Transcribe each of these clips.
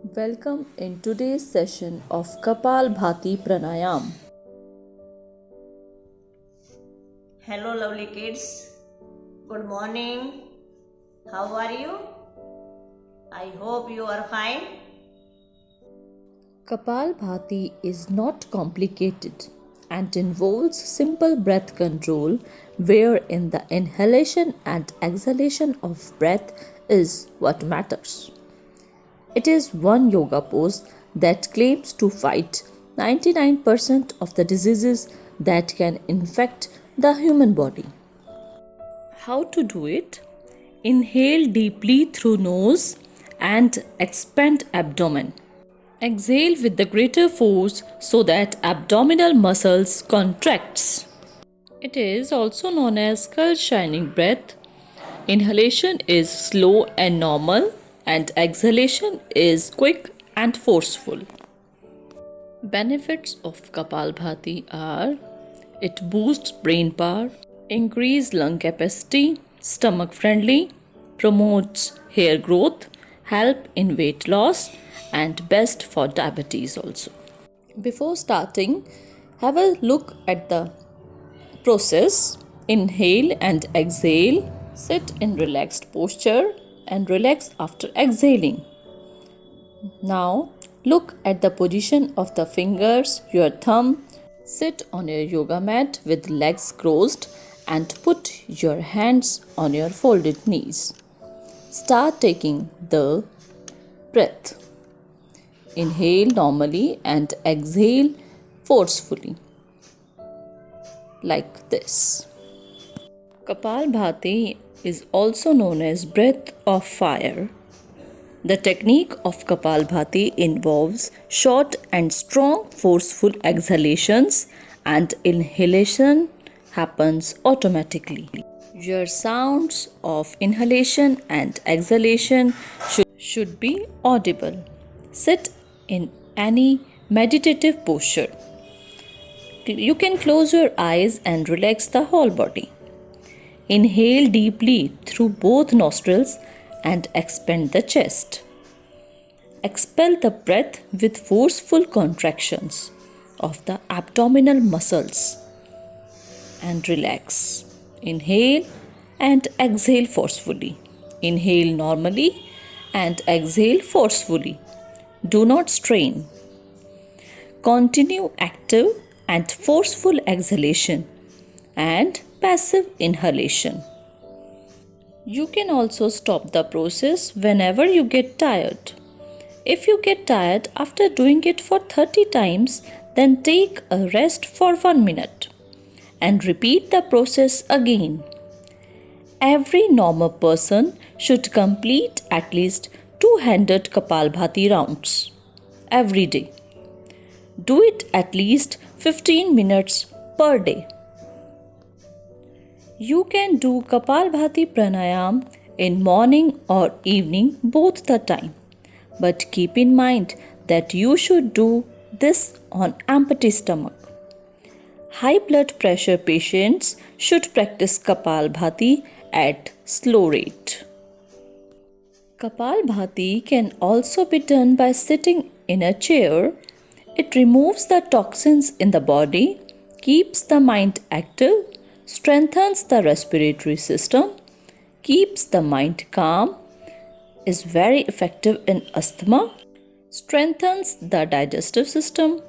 Welcome in today's session of Kapalbhati Pranayam. Hello, lovely kids. Good morning. How are you? I hope you are fine. Kapalbhati is not complicated and involves simple breath control wherein the inhalation and exhalation of breath is what matters. It is one yoga pose that claims to fight 99% of the diseases that can infect the human body. How to do it? Inhale deeply through nose and expand abdomen. Exhale with the greater force so that abdominal muscles contracts. It is also known as skull shining breath. Inhalation is slow and normal and exhalation is quick and forceful. Benefits of Kapalbhati are: it boosts brain power, increase lung capacity, stomach friendly, promotes hair growth, help in weight loss, and best for diabetes also. Before starting, have a look at the process. Inhale and exhale. Sit in relaxed posture and relax after exhaling. Now, look at the position of the fingers, your thumb. Sit on your yoga mat with legs crossed and put your hands on your folded knees. Start taking the breath. Inhale normally and exhale forcefully, like this. Kapalbhati is also known as breath of fire. The technique of Kapalbhati involves short and strong forceful exhalations, and inhalation happens automatically. Your sounds of inhalation and exhalation should be audible. Sit in any meditative posture. You can close your eyes and relax the whole body. Inhale deeply through both nostrils and expand the chest. Expel the breath with forceful contractions of the abdominal muscles and relax. Inhale and exhale forcefully. Inhale normally and exhale forcefully. Do not strain. Continue active and forceful exhalation and passive inhalation. You can also stop the process whenever you get tired. If you get tired after doing it for 30 times, then take a rest for 1 minute and repeat the process again. Every normal person should complete at least 200 Kapalbhati rounds every day. Do it at least 15 minutes per day. You can do Kapalbhati pranayam in morning or evening both the time. But keep in mind that you should do this on empty stomach. High blood pressure patients should practice Kapalbhati at slow rate. Kapalbhati can also be done by sitting in a chair. It removes the toxins in the body, keeps the mind active, strengthens the respiratory system, keeps the mind calm, is very effective in asthma, strengthens the digestive system,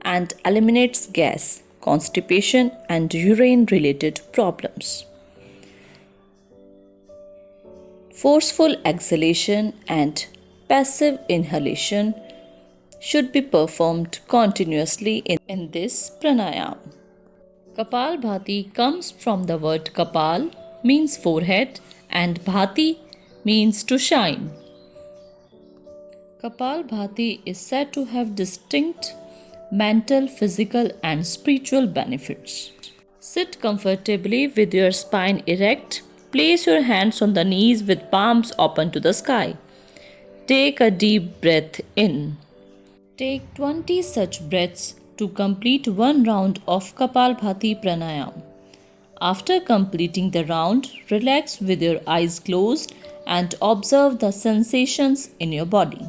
and eliminates gas, constipation, and urine related problems. Forceful exhalation and passive inhalation should be performed continuously in this pranayam. Kapalbhati comes from the word Kapal, means forehead, and Bhati means to shine. Kapalbhati is said to have distinct mental, physical, and spiritual benefits. Sit comfortably with your spine erect. Place your hands on the knees with palms open to the sky. Take a deep breath in. Take 20 such breaths to complete one round of Kapalbhati pranayam. After completing the round, relax with your eyes closed and observe the sensations in your body.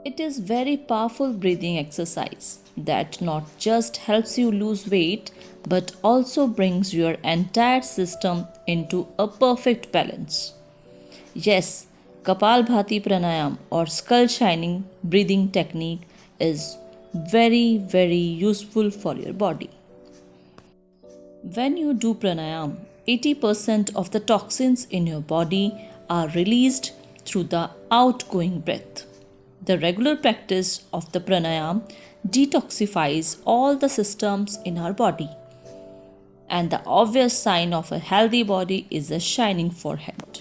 It is very powerful breathing exercise that not just helps you lose weight but also brings your entire system into a perfect balance. Yes, Kapalbhati pranayam or skull shining breathing technique is very useful for your body. When you do pranayam, 80% of the toxins in your body are released through the outgoing breath. The regular practice of the pranayam detoxifies all the systems in our body. And the obvious sign of a healthy body is a shining forehead.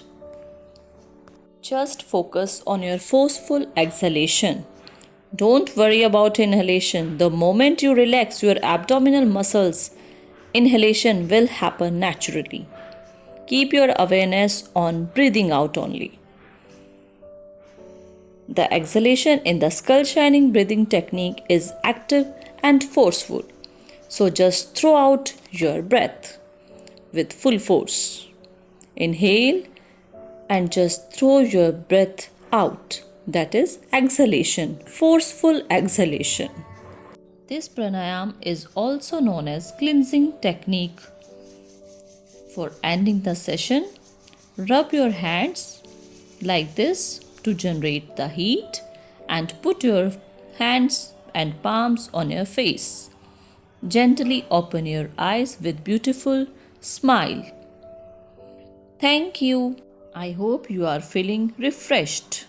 Just focus on your forceful exhalation. Don't worry about inhalation. The moment you relax your abdominal muscles, inhalation will happen naturally. Keep your awareness on breathing out only. The exhalation in the skull shining breathing technique is active and forceful. So just throw out your breath with full force. Inhale and just throw your breath out. That is exhalation, forceful exhalation. This pranayam is also known as cleansing technique. For ending the session, rub your hands like this to generate the heat and put your hands and palms on your face. Gently open your eyes with beautiful smile. Thank you. I hope you are feeling refreshed.